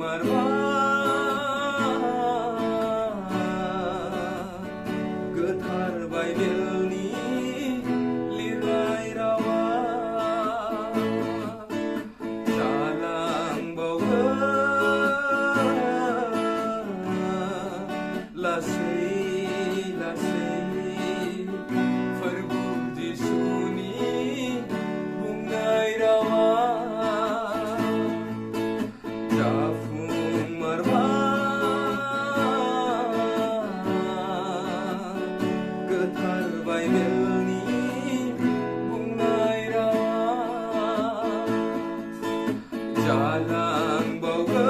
marwa gothar Bible-ni lirai rawa जालांबावो लासै लासै फोरबो जिसुनि बुंनाय रावा जाफुंमारबा गोथार बाइबेलनि बुंनाय रावा जालांबावो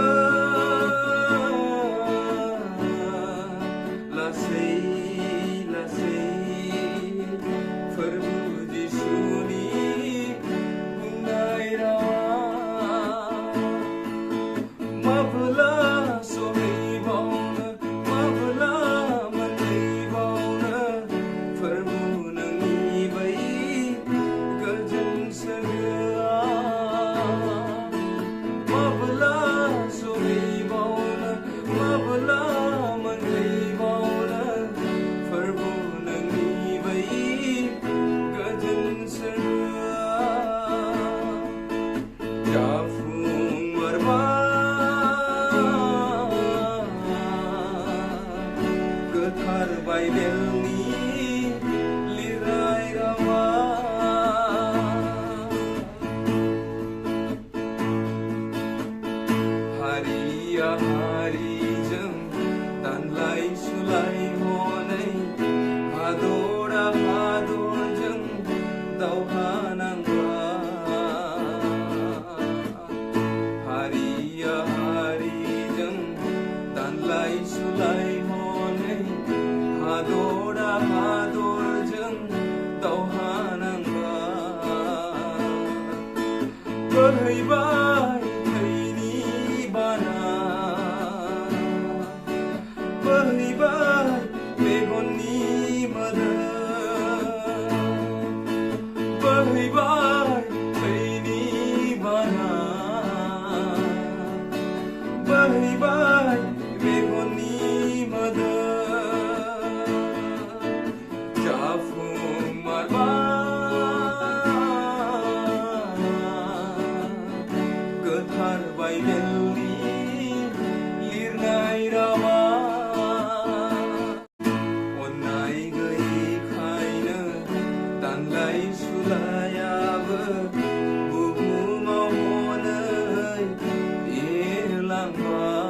लासै लासै फोरबो जिसुनि बुंनाय रावा माब्ला सहैबावनो माब्ला मोनहैबावनो फोरबो नोंनि बै गोजोन सोरगोआ माब्ला सहैबावनो माब्ला मोनहैबावनो फोरबो नोंनि बै गोजोन सोरगोआ जाफुंमारबा गोथार बाइबेलनि लिरनाय रावा हारिया हारिजों दानलाय सुलाय हनै हादरा हादरजों दावहा नांबा हारिया हारिजों दानलाय सुलाय हनै हादरा हादरजों दावहा नांबा बोहैबाय थैनि बाना बोहैबाय मेगननि मोदै बोहैबाय थैनि बाना बोहैबाय मेगननि मोदै जाफुंमारबा गोथार बाइबेलनि लिरनाय रावा अननाय गैयैखायनो दानलाय सुलायाबो बुहुमाव हनै एरलांबाय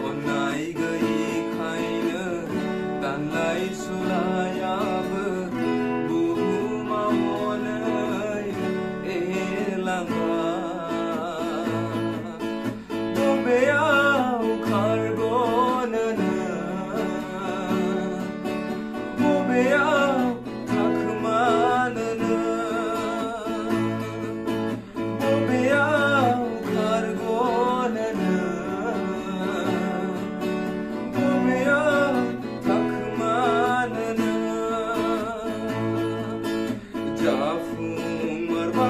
अननाय गैयैखायनो दानलाय सुलायाबो बुहुमाव हनै एरलांबाय बबेयाव खारग'नो बबेयाव थाखोमानो बबेयाव खारग'नो बबेयाव थाखोमानो जाफुंमारबा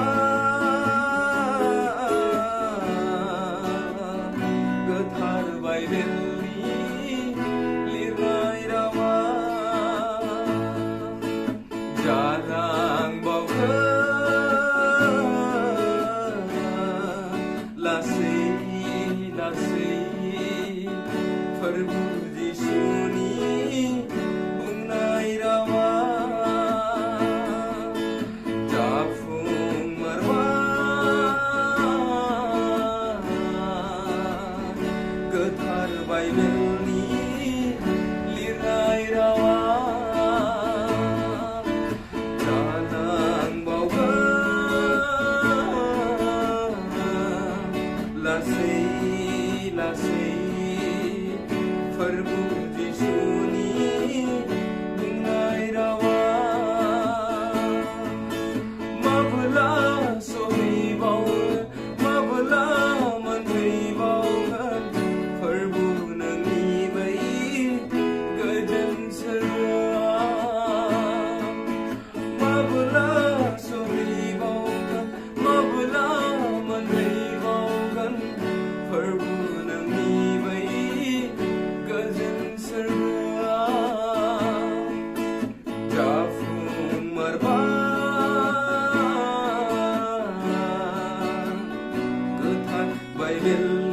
Vay billahi